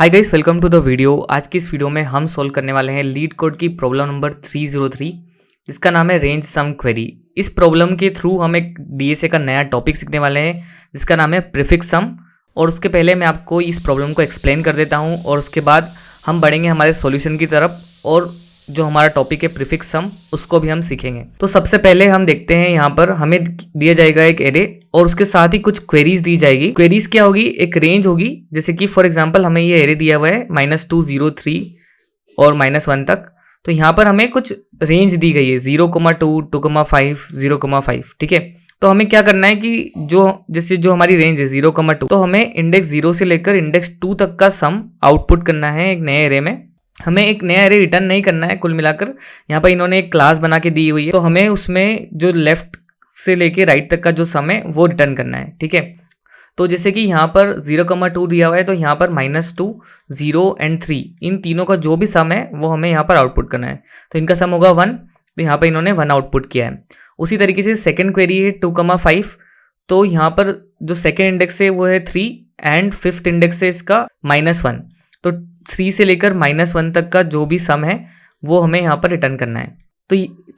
Hi guys, welcome to the video. आज की इस वीडियो में हम सोल्व करने वाले हैं लीड कोड की प्रॉब्लम नंबर 303 जिसका नाम है रेंज सम क्वेरी। इस प्रॉब्लम के थ्रू हम एक डीएसए का नया टॉपिक सीखने वाले हैं जिसका नाम है प्रीफिक्स सम। और उसके पहले मैं आपको इस प्रॉब्लम को एक्सप्लेन कर देता हूँ और उसके बाद हम बढ़ेंगे हमारे सॉल्यूशन की तरफ और जो हमारा टॉपिक है प्रीफिक्स सम उसको भी हम सीखेंगे। तो सबसे पहले हम देखते हैं, यहाँ पर हमें दिया जाएगा एक एरे और उसके साथ ही कुछ क्वेरीज दी जाएगी। क्वेरीज क्या होगी? एक रेंज होगी। जैसे कि फॉर एग्जांपल हमें ये एरे दिया हुआ है -2, 0, 3 और -1 तक। तो यहाँ पर हमें कुछ रेंज दी गई है 0,2, 2,5, 0,5। ठीक है, तो हमें क्या करना है कि जो हमारी रेंज है 0,2, तो हमें इंडेक्स 0 से लेकर इंडेक्स 2 तक का सम आउटपुट करना है एक नए एरे में। हमें एक नया एरे रिटर्न नहीं करना है। कुल मिलाकर यहाँ पर इन्होंने एक क्लास बना के दी हुई है, तो हमें उसमें जो लेफ्ट से लेके राइट तक का जो सम है वो रिटर्न करना है। ठीक है, तो जैसे कि यहाँ पर 0,2 दिया हुआ है, तो यहाँ पर -2, 0 एंड 3 इन तीनों का जो भी सम है वो हमें यहाँ पर आउटपुट करना है। तो इनका सम होगा 1, तो यहाँ पर इन्होंने 1 आउटपुट किया है। उसी तरीके से सेकेंड क्वेरी है 2,5, तो यहाँ पर जो सेकेंड इंडेक्स है वो है 3 एंड फिफ्थ इंडेक्स है इसका -1। तो 3 से लेकर -1 तक का जो भी सम है वो हमें यहाँ पर रिटर्न करना है।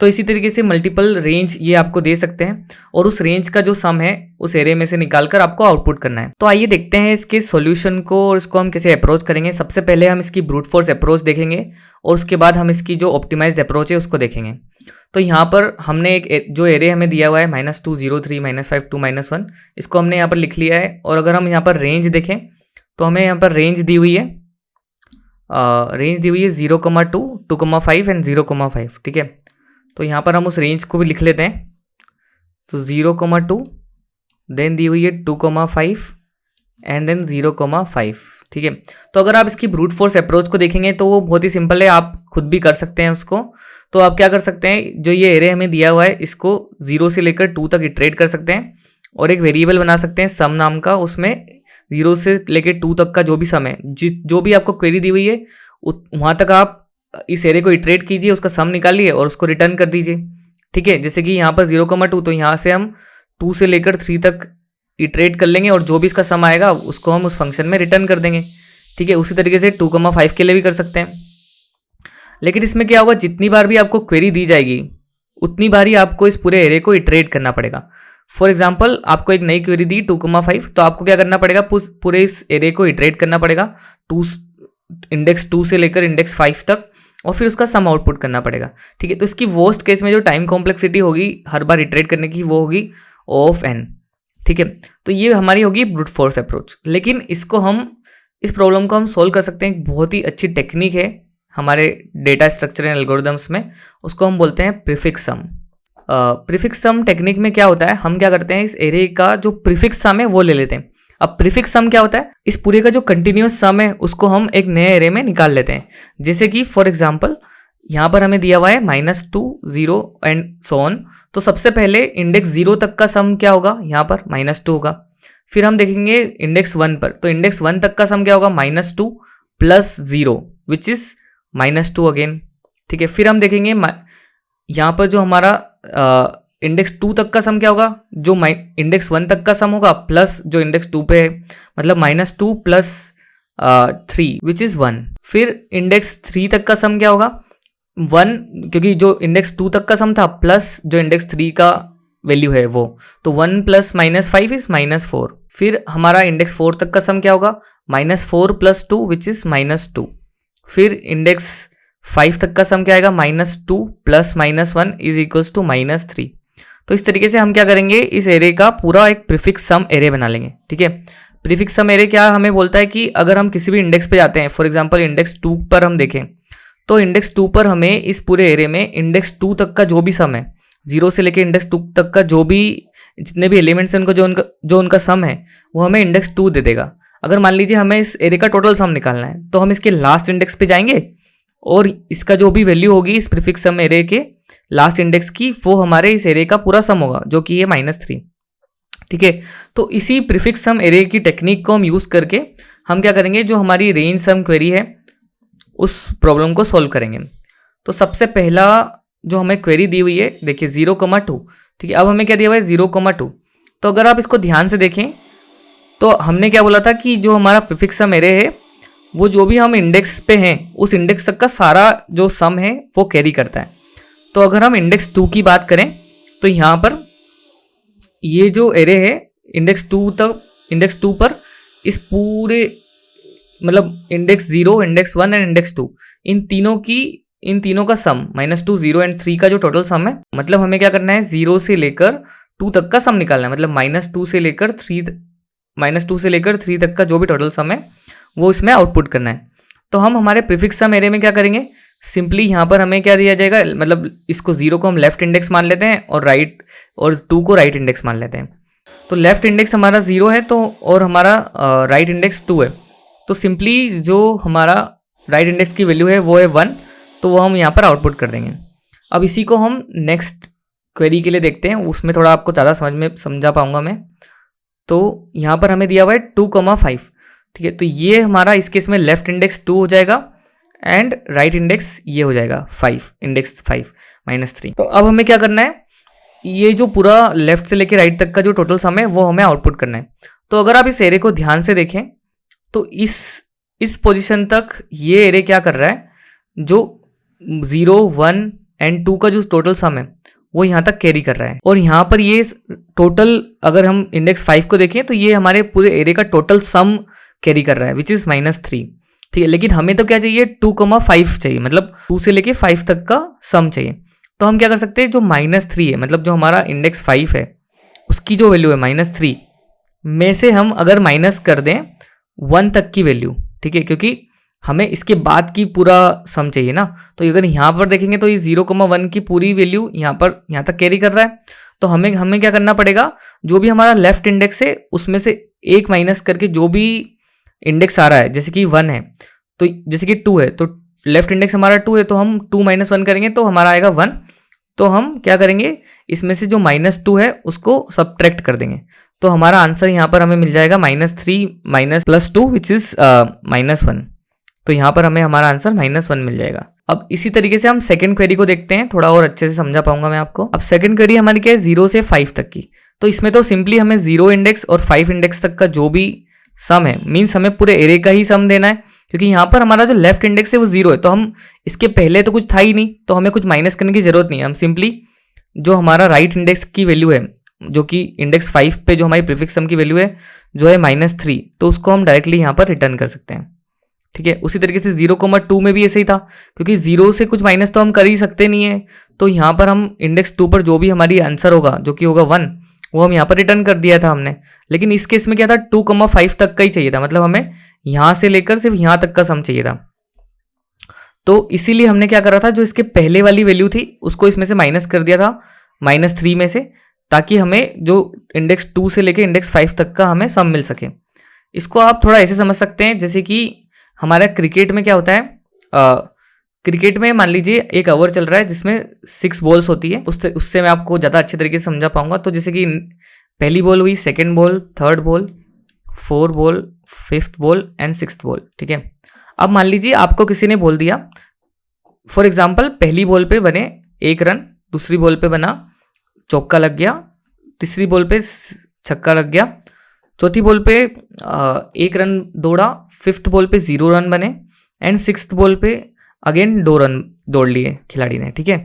तो इसी तरीके से मल्टीपल रेंज ये आपको दे सकते हैं और उस रेंज का जो सम है उस एरे में से निकालकर आपको आउटपुट करना है। तो आइए देखते हैं इसके सॉल्यूशन को और इसको हम कैसे अप्रोच करेंगे। सबसे पहले हम इसकी ब्रूट फोर्स अप्रोच देखेंगे और उसके बाद हम इसकी जो ऑप्टिमाइज्ड अप्रोच है उसको देखेंगे। तो यहाँ पर हमने एक जो एरे हमें दिया हुआ है -2, 0, 3, -5, 2, -1, इसको हमने यहाँ पर लिख लिया है। और अगर हम यहाँ पर रेंज देखें तो हमें यहाँ पर रेंज दी हुई है 0,2, 2,5 एंड 0,5। ठीक है, तो यहाँ पर हम उस रेंज को भी लिख लेते हैं। तो 0,2 देन दी हुई है 2,5 एंड देन 0,5। ठीक है, तो अगर आप इसकी ब्रूट फोर्स अप्रोच को देखेंगे तो वो बहुत ही सिंपल है, आप खुद भी कर सकते हैं उसको। तो आप क्या कर सकते हैं, जो ये एरे हमें दिया हुआ है इसको 0 से लेकर 2 तक इटरेट कर सकते हैं और एक वेरिएबल बना सकते हैं सम नाम का। उसमें 0 से लेकर 2 तक का जो भी सम है, जो भी आपको क्वेरी दी हुई है वहाँ तक आप इस एरे को इटरेट कीजिए, उसका सम निकालिए और उसको रिटर्न कर दीजिए। ठीक है, जैसे कि यहाँ पर 0,2, तो यहाँ से हम 2 से लेकर 3 तक इटरेट कर लेंगे और जो भी इसका सम आएगा उसको हम उस फंक्शन में रिटर्न कर देंगे। ठीक है, उसी तरीके से 2,5 के लिए भी कर सकते हैं। लेकिन इसमें क्या होगा, जितनी बार भी आपको क्वेरी दी जाएगी उतनी बार ही आपको इस पूरे एरे को इटरेट करना पड़ेगा। फॉर एग्जाम्पल आपको एक नई क्वेरी दी 2,5, तो आपको क्या करना पड़ेगा, पूरे इस एरे को इटरेट करना पड़ेगा इंडेक्स 2 से लेकर इंडेक्स 5 तक और फिर उसका सम आउटपुट करना पड़ेगा। ठीक है, तो इसकी वर्स्ट केस में जो टाइम कॉम्प्लेक्सिटी होगी हर बार इटरेट करने की वो होगी ऑफ n। ठीक है, तो ये हमारी होगी ब्रूट फोर्स अप्रोच। लेकिन इस प्रॉब्लम को हम सोल्व कर सकते हैं। एक बहुत ही अच्छी टेक्निक है हमारे डेटा स्ट्रक्चर एंड एल्गोरिदम्स में, उसको हम बोलते हैं प्रीफिक्स सम। प्रीफिक्स सम टेक्निक में क्या होता है, हम क्या करते हैं, इस एरे का जो प्रीफिक्स सम है वो ले लेते हैं। अब प्रीफिक्स सम क्या होता है, इस पूरे का जो कंटिन्यूस सम है उसको हम एक नए एरे में निकाल लेते हैं। जैसे कि फॉर एग्जांपल यहाँ पर हमें दिया हुआ है -2, 0 एंड सो ऑन। तो सबसे पहले इंडेक्स 0 तक का सम क्या होगा, यहाँ पर -2 होगा। फिर हम देखेंगे इंडेक्स 1 पर, तो इंडेक्स 1 तक का सम क्या होगा, -2 प्लस 0 विच इज -2 अगेन। ठीक है, फिर हम देखेंगे यहाँ पर जो हमारा इंडेक्स 2 तक का सम क्या होगा, जो इंडेक्स 1 तक का सम होगा प्लस जो इंडेक्स 2 पे है, मतलब -2 प्लस 3 विच इज़ 1। फिर इंडेक्स 3 तक का सम क्या होगा, 1, क्योंकि जो इंडेक्स 2 तक का सम था प्लस जो इंडेक्स 3 का वैल्यू है वो, तो 1 प्लस -5 इज -4। फिर हमारा इंडेक्स 4 तक का सम क्या होगा, -4 प्लस 2 विच इज़ -2। फिर इंडेक्स 5 तक का सम क्या आएगा, -2 प्लस -1 इज इक्वल्स टू -3। तो इस तरीके से हम क्या करेंगे, इस एरे का पूरा एक प्रीफिक्स सम एरे बना लेंगे। ठीक है, प्रीफिक्स सम एरे क्या हमें बोलता है कि अगर हम किसी भी इंडेक्स पे जाते हैं, फॉर एग्जांपल इंडेक्स 2 पर हम देखें, तो इंडेक्स 2 पर हमें इस पूरे एरे में इंडेक्स 2 तक का जो भी सम है, 0 से लेकर इंडेक्स 2 तक का जो भी जितने भी एलिमेंट्स हैं उनको जो उनका सम है वो हमें इंडेक्स 2 दे देगा। अगर मान लीजिए हमें इस एरे का टोटल सम निकालना है, तो हम इसके लास्ट इंडेक्स पे जाएंगे और इसका जो भी वैल्यू होगी इस प्रीफिक्स सम एरे के लास्ट इंडेक्स की, वो हमारे इस एरे का पूरा सम होगा जो कि है -3। ठीक है, तो इसी प्रीफिक्स सम एरे की टेक्निक को हम यूज़ करके हम क्या करेंगे, जो हमारी रेंज सम क्वेरी है उस प्रॉब्लम को सॉल्व करेंगे। तो सबसे पहला जो हमें क्वेरी दी हुई है, देखिए 0,2। ठीक है, अब हमें क्या दिया हुआ है 0,2। तो अगर आप इसको ध्यान से देखें तो हमने क्या बोला था कि जो हमारा प्रीफिक्स सम एरे है वो जो भी हम इंडेक्स पे हैं उस इंडेक्स तक का सारा जो सम है वो कैरी करता है। तो अगर हम इंडेक्स 2 की बात करें तो यहाँ पर ये जो एरे है इंडेक्स 2 पर इस पूरे मतलब इंडेक्स 0, इंडेक्स 1 एंड इंडेक्स 2 इन तीनों का सम -2, 0 एंड 3 का जो टोटल सम है, मतलब हमें क्या करना है 0 से लेकर 2 तक का सम निकालना है। मतलब -2 से लेकर 3 तक का जो भी टोटल सम है वो इसमें आउटपुट करना है। तो हम हमारे प्रीफिक्स सम एरे में क्या करेंगे, सिंपली यहाँ पर हमें क्या दिया जाएगा, मतलब इसको 0 को हम लेफ्ट इंडेक्स मान लेते हैं और 2 को राइट इंडेक्स मान लेते हैं। तो लेफ्ट इंडेक्स हमारा 0 है तो और हमारा राइट इंडेक्स 2 है। तो सिंपली जो हमारा राइट इंडेक्स की वैल्यू है वो है 1, तो वो हम यहाँ पर आउटपुट कर देंगे। अब इसी को हम नेक्स्ट क्वेरी के लिए देखते हैं, उसमें थोड़ा आपको ज़्यादा समझा पाऊंगा मैं। तो यहाँ पर हमें दिया हुआ है 2,5, ठीक है। तो ये हमारा इस केस में लेफ्ट इंडेक्स 2 हो जाएगा एंड राइट इंडेक्स ये हो जाएगा 5, इंडेक्स 5 -3। तो अब हमें क्या करना है, ये जो पूरा लेफ्ट से लेके राइट तक का जो टोटल सम है वो हमें आउटपुट करना है। तो अगर आप इस एरे को ध्यान से देखें तो इस पोजीशन तक ये एरे क्या कर रहा है, जो 0, 1 एंड 2 का जो टोटल सम है वो यहाँ तक कैरी कर रहा है। और यहाँ पर ये टोटल अगर हम इंडेक्स 5 को देखें तो ये हमारे पूरे एरे का टोटल सम कैरी कर रहा है, विच इज़ -3, ठीक है। लेकिन हमें तो क्या चाहिए, 2,5 चाहिए, मतलब 2 से लेके 5 तक का सम चाहिए। तो हम क्या कर सकते हैं, जो -3 है, मतलब जो हमारा इंडेक्स 5 है उसकी जो वैल्यू है -3 में से हम अगर माइनस कर दें 1 तक की वैल्यू, ठीक है, क्योंकि हमें इसके बाद की पूरा सम चाहिए ना। तो अगर यहाँ पर देखेंगे तो ये 0,1 की पूरी वैल्यू यहाँ तक कैरी कर रहा है। तो हमें क्या करना पड़ेगा, जो भी हमारा लेफ्ट इंडेक्स है उसमें से एक माइनस करके जो भी इंडेक्स आ रहा है, जैसे कि 1 है तो जैसे कि 2 है तो लेफ्ट इंडेक्स हमारा 2 है तो हम 2 - 1 करेंगे तो हमारा आएगा 1। तो हम क्या करेंगे, इसमें से जो -2 है उसको सब्ट्रैक्ट कर देंगे। तो हमारा आंसर यहाँ पर हमें मिल जाएगा -3 +2 विच इज़ -1। तो यहाँ पर हमें हमारा आंसर -1 मिल जाएगा। अब इसी तरीके से हम सेकंड क्वेरी को देखते हैं, थोड़ा और अच्छे से समझा पाऊंगा मैं आपको। अब सेकंड क्वेरी हमारी क्या है, 0 से 5 तक की। तो इसमें तो सिंपली हमें 0 इंडेक्स और 5 इंडेक्स तक का जो भी सम है, मीन्स हमें पूरे एरे का ही सम देना है, क्योंकि यहाँ पर हमारा जो लेफ्ट इंडेक्स है वो 0 है। तो हम इसके पहले तो कुछ था ही नहीं, तो हमें कुछ माइनस करने की जरूरत नहीं है। हम सिंपली जो हमारा राइट इंडेक्स की वैल्यू है, जो कि इंडेक्स 5 पे जो हमारी प्रीफिक्स सम की वैल्यू है जो है -3, तो उसको हम डायरेक्टली यहाँ पर रिटर्न कर सकते हैं, ठीक है। उसी तरीके से 0,2 में भी ऐसे ही था, क्योंकि 0 से कुछ माइनस तो हम कर ही सकते नहीं है। तो यहाँ पर हम इंडेक्स 2 पर जो भी हमारी आंसर होगा, जो कि होगा 1, वो हम यहाँ पर रिटर्न कर दिया था हमने। लेकिन इस केस में क्या था, 2,5 तक का ही चाहिए था, मतलब हमें यहाँ से लेकर सिर्फ यहाँ तक का सम चाहिए था। तो इसीलिए हमने क्या करा था, जो इसके पहले वाली वैल्यू थी उसको इसमें से माइनस कर दिया था -3 में से, ताकि हमें जो इंडेक्स 2 से लेके इंडेक्स 5 तक का हमें सम मिल सके। इसको आप थोड़ा ऐसे समझ सकते हैं, जैसे कि हमारा क्रिकेट में क्या होता है, क्रिकेट में मान लीजिए एक ओवर चल रहा है जिसमें 6 बॉल्स होती है। उससे मैं आपको ज़्यादा अच्छे तरीके से समझा पाऊंगा। तो जैसे कि पहली बॉल हुई, second ball, third ball, 4 ball, 5th ball and 6th ball, ठीक है। अब मान लीजिए आपको किसी ने बोल दिया, फॉर एग्जाम्पल पहली बॉल पे बने 1 रन, दूसरी बॉल पे बना चौका लग गया, तीसरी बॉल पे छक्का लग गया, चौथी बॉल पे 1 रन दौड़ा, 5th बॉल पे 0 रन बने एंड 6th बॉल पे अगेन 2 रन दौड़ लिए खिलाड़ी ने, ठीक है।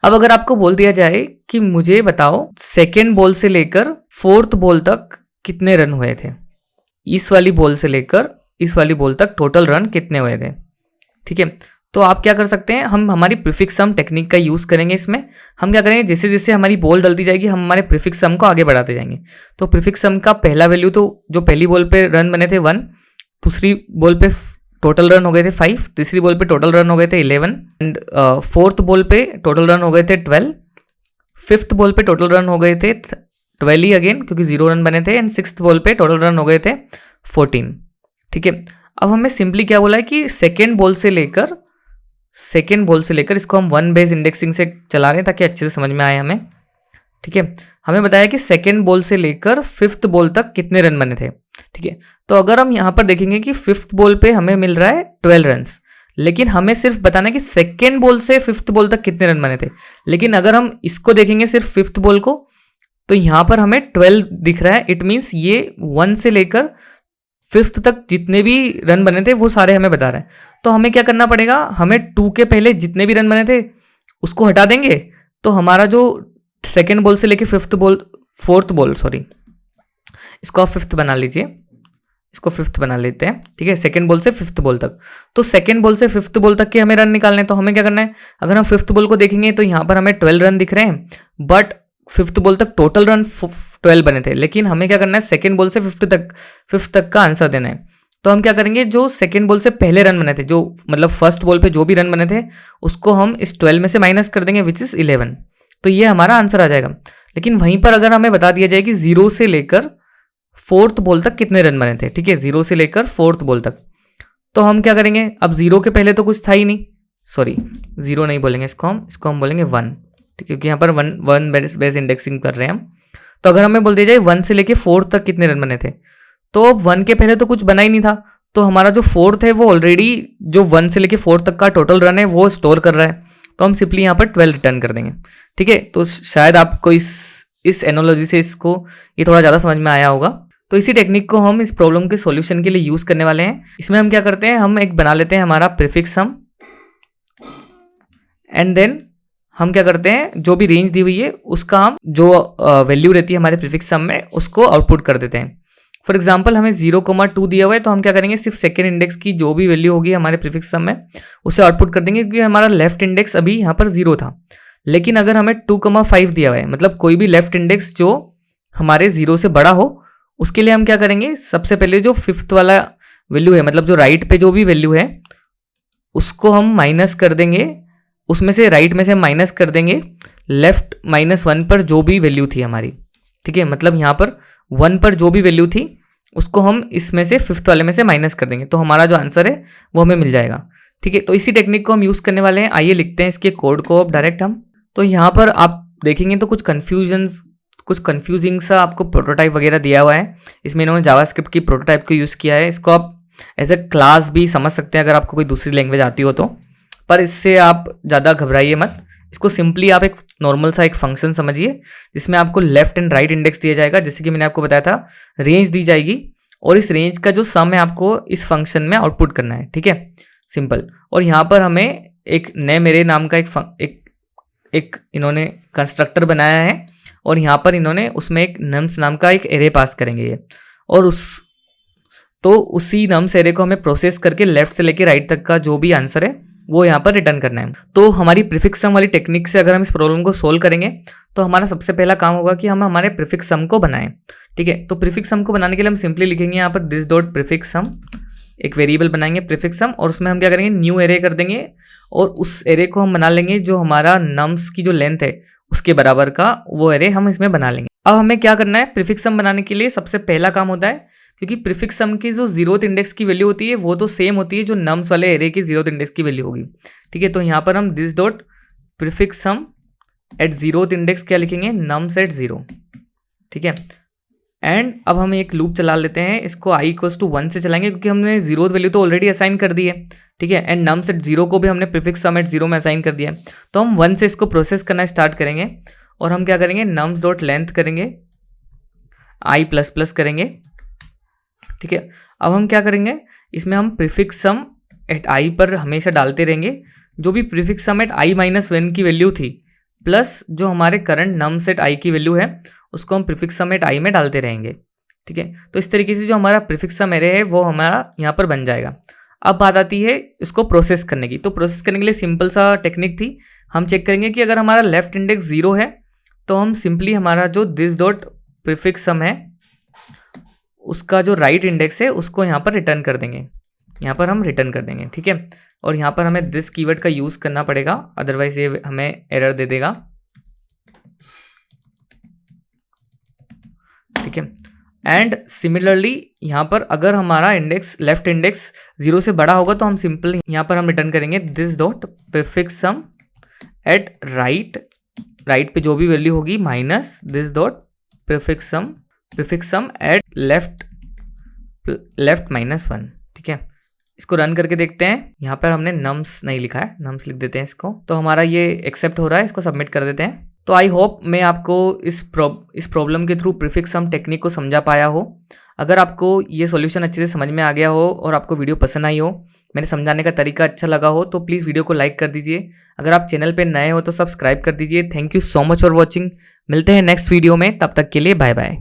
अब अगर आपको बोल दिया जाए कि मुझे बताओ सेकेंड बॉल से लेकर 4th बॉल तक कितने रन हुए थे, इस वाली बॉल से लेकर इस वाली बॉल तक टोटल रन कितने हुए थे, ठीक है। तो आप क्या कर सकते हैं, हम हमारी प्रीफिक्स सम टेक्निक का यूज़ करेंगे। इसमें हम क्या करेंगे, जैसे जैसे हमारी बॉल डलती जाएगी हम हमारे प्रीफिक्स सम को आगे बढ़ाते जाएंगे। तो प्रीफिक्स सम का पहला वैल्यू, तो जो पहली बॉल पे रन बने थे 1, दूसरी बॉल पे टोटल रन हो गए थे 5, तीसरी बॉल पे टोटल रन हो गए थे 11 एंड 4th बॉल पे टोटल रन हो गए थे 12, 5th बॉल पे टोटल रन हो गए थे 12 ही अगेन, क्योंकि 0 रन बने थे एंड 6th बॉल पे टोटल रन हो गए थे 14, ठीक है। अब हमें सिंपली क्या बोला है कि सेकेंड बॉल से लेकर इसको हम 1 बेस इंडेक्सिंग से चला रहे हैं ताकि अच्छे से समझ में आए हमें, ठीक है। हमें बताया कि सेकेंड बॉल से लेकर 5th बॉल तक कितने रन बने थे, ठीक है। तो अगर हम यहाँ पर देखेंगे कि 5th बॉल पे हमें मिल रहा है 12 रन, लेकिन हमें सिर्फ बताना है कि सेकेंड बॉल से 5th बॉल तक कितने रन बने थे। लेकिन अगर हम इसको देखेंगे सिर्फ 5th बॉल को, तो यहाँ पर हमें 12 दिख रहा है। इट मीन्स ये 1 से लेकर 5th तक जितने भी रन बने थे वो सारे हमें बता रहा है। तो हमें क्या करना पड़ेगा, हमें 2 के पहले जितने भी रन बने थे उसको हटा देंगे। तो हमारा जो सेकेंड बॉल से लेके फोर्थ बॉल सॉरी, इसको आप 5th बना लीजिए, इसको 5th बना लेते हैं, ठीक है, सेकेंड बॉल से 5th बॉल तक। तो सेकेंड बॉल से 5th बॉल तक के हमें रन निकालने हैं। तो हमें क्या करना है, अगर हम 5th बॉल को देखेंगे तो यहाँ पर हमें 12 रन दिख रहे हैं, बट 5th बॉल तक टोटल रन 12 बने थे। लेकिन हमें क्या करना है, सेकेंड बॉल से 5th तक का आंसर देना है। तो हम क्या करेंगे, जो सेकेंड बॉल से पहले रन बने थे, जो मतलब फर्स्ट बॉल पे जो भी रन बने थे उसको हम इस 12 में से माइनस कर देंगे, विच इज़ 11। तो ये हमारा आंसर आ जाएगा। लेकिन वहीं पर अगर हमें बता दिया जाए कि 0 से लेकर 4th बॉल तक कितने रन बने थे, ठीक है, 0 से लेकर 4th बॉल तक, तो हम क्या करेंगे, अब 0 के पहले तो कुछ था ही नहीं, सॉरी 0 नहीं बोलेंगे इसको हम बोलेंगे 1, ठीक है, क्योंकि यहाँ पर वन बेस इंडेक्सिंग कर रहे हैं हम। तो अगर हमें बोल दिया जाए 1 से लेकर 4th तक कितने रन बने थे, तो 1 के पहले तो कुछ बना ही नहीं था, तो हमारा जो 4th है वो ऑलरेडी जो 1 से लेकर 4 तक का टोटल रन है वो स्टोर कर रहा है। तो हम सिंपली यहाँ पर 12 रिटर्न कर देंगे, ठीक है। तो शायद आपको इस एनोलॉजी से इसको ये थोड़ा ज़्यादा समझ में आया होगा। तो इसी टेक्निक को हम इस प्रॉब्लम के सॉल्यूशन के लिए यूज़ करने वाले हैं। इसमें हम क्या करते हैं, हम एक बना लेते हैं हमारा प्रीफिक्स सम, एंड देन हम क्या करते हैं, जो भी रेंज दी हुई है उसका हम जो वैल्यू रहती है हमारे प्रीफिक्स सम में उसको आउटपुट कर देते हैं। फॉर एग्जाम्पल हमें 0,2 दिया हुआ है, तो हम क्या करेंगे, सिर्फ सेकेंड इंडेक्स की जो भी वैल्यू होगी हमारे प्रीफिक्स सम में उसे आउटपुट कर देंगे, क्योंकि हमारा लेफ्ट इंडेक्स अभी यहाँ पर 0 था। लेकिन अगर हमें 2,5 दिया हुआ है, मतलब कोई भी लेफ्ट इंडेक्स जो हमारे 0 से बड़ा हो, उसके लिए हम क्या करेंगे, सबसे पहले जो 5th वाला वैल्यू है, मतलब जो राइट पे जो भी वैल्यू है उसको हम माइनस कर देंगे, उसमें से राइट में से माइनस कर देंगे लेफ्ट -1 पर जो भी वैल्यू थी हमारी, ठीक है, मतलब यहाँ पर 1 पर जो भी वैल्यू थी उसको हम इसमें से 5th वाले में से माइनस कर देंगे, तो हमारा जो आंसर है वो हमें मिल जाएगा, ठीक है। तो इसी टेक्निक को हम यूज़ करने वाले हैं। आइए लिखते हैं इसके कोड को अब डायरेक्ट हम। तो यहाँ पर आप देखेंगे तो कुछ कन्फ्यूजिंग सा आपको प्रोटोटाइप वगैरह दिया हुआ है। इसमें इन्होंने जावास्क्रिप्ट की प्रोटोटाइप को यूज़ किया है। इसको आप एज ए क्लास भी समझ सकते हैं अगर आपको कोई दूसरी लैंग्वेज आती हो तो, पर इससे आप ज़्यादा घबराइए मत। इसको सिंपली आप एक नॉर्मल सा एक फंक्शन समझिए जिसमें आपको लेफ्ट एंड राइट इंडेक्स दिया जाएगा, जैसे कि मैंने आपको बताया था, रेंज दी जाएगी और इस रेंज का जो सम है आपको इस फंक्शन में आउटपुट करना है, ठीक है, सिंपल। और यहाँ पर हमें एक नए मेरे नाम का एक इन्होंने कंस्ट्रक्टर बनाया है और यहाँ पर इन्होंने उसमें एक नम्स नाम का एक एरे पास करेंगे ये, और उसी नम्स एरे को हमें प्रोसेस करके लेफ्ट से लेके राइट तक का जो भी आंसर है वो यहाँ पर रिटर्न करना है। तो हमारी प्रीफिक्स सम वाली टेक्निक से अगर हम इस प्रॉब्लम को सोल्व करेंगे तो हमारा सबसे पहला काम होगा कि हम हमारे प्रीफिक्स सम को बनाएं, ठीक है। तो प्रीफिक्स सम को बनाने के लिए हम सिंपली लिखेंगे यहाँ पर दिस डॉट प्रीफिक्स सम, एक वेरिएबल बनाएंगे प्रीफिक्स सम, और उसमें हम क्या करेंगे, न्यू एरे कर देंगे और उस एरे को हम बना लेंगे जो हमारा नम्स की जो लेंथ है उसके बराबर का वो एरे हम इसमें बना लेंगे। अब हमें क्या करना है, प्रीफिक्स सम बनाने के लिए सबसे पहला काम होता है, क्योंकि प्रीफिक्स सम की जो 0th इंडेक्स की वैल्यू होती है वो तो सेम होती है जो नम्स वाले एरे की 0th इंडेक्स की वैल्यू होगी, ठीक है। तो यहाँ पर हम this dot prefix sum at 0th index क्या लिखेंगे, नम्स एट 0, ठीक है। एंड अब हम एक लूप चला लेते हैं, इसको i = 1 से चलाएंगे क्योंकि हमने 0th वैल्यू तो ऑलरेडी असाइन कर दी है, ठीक है। एंड नम्स एट 0 को भी हमने प्रीफिक्स सम एट 0 में असाइन कर दिया है। तो हम 1 से इसको प्रोसेस करना स्टार्ट करेंगे और हम क्या करेंगे, नम्स डॉट लेंथ करेंगे, i++ करेंगे, ठीक है। अब हम क्या करेंगे, इसमें हम प्रीफिक्स सम एट i पर हमेशा डालते रहेंगे, जो भी प्रीफिक्स सम एट i-1 की वैल्यू थी प्लस जो हमारे करंट नम्स एट i की वैल्यू है उसको हम प्रीफिक्स सम एट i में डालते रहेंगे, ठीक है। तो इस तरीके से जो हमारा प्रीफिक्स सम एरे है वो हमारा यहाँ पर बन जाएगा। अब बात आती है इसको प्रोसेस करने की। तो प्रोसेस करने के लिए सिंपल सा टेक्निक थी, हम चेक करेंगे कि अगर हमारा लेफ्ट इंडेक्स 0 है तो हम सिंपली हमारा जो दिस डॉट प्रीफिक्स सम है उसका जो राइट इंडेक्स है उसको यहाँ पर रिटर्न कर देंगे, यहाँ पर हम रिटर्न कर देंगे, ठीक है। और यहाँ पर हमें दिस कीवर्ड का यूज़ करना पड़ेगा, अदरवाइज ये हमें एरर दे देगा, ठीक है। एंड सिमिलरली यहाँ पर अगर हमारा इंडेक्स लेफ्ट इंडेक्स 0 से बड़ा होगा तो हम सिंपल यहाँ पर हम रिटर्न करेंगे this dot prefix sum at right पे जो भी वैल्यू होगी minus this dot prefix sum at left -1, ठीक है। इसको रन करके देखते हैं। यहाँ पर हमने नम्स नहीं लिखा है, नम्स लिख देते हैं इसको। तो हमारा ये एक्सेप्ट हो रहा है, इसको सबमिट कर देते हैं। तो आई होप मैं आपको इस प्रॉब्लम के थ्रू प्रीफिक्स सम टेक्निक को समझा पाया हो। अगर आपको ये सॉल्यूशन अच्छे से समझ में आ गया हो और आपको वीडियो पसंद आई हो, मेरे समझाने का तरीका अच्छा लगा हो, तो प्लीज़ वीडियो को लाइक कर दीजिए। अगर आप चैनल पे नए हो तो सब्सक्राइब कर दीजिए। Thank you so much for watching. मिलते हैं नेक्स्ट वीडियो में, तब तक के लिए बाय बाय।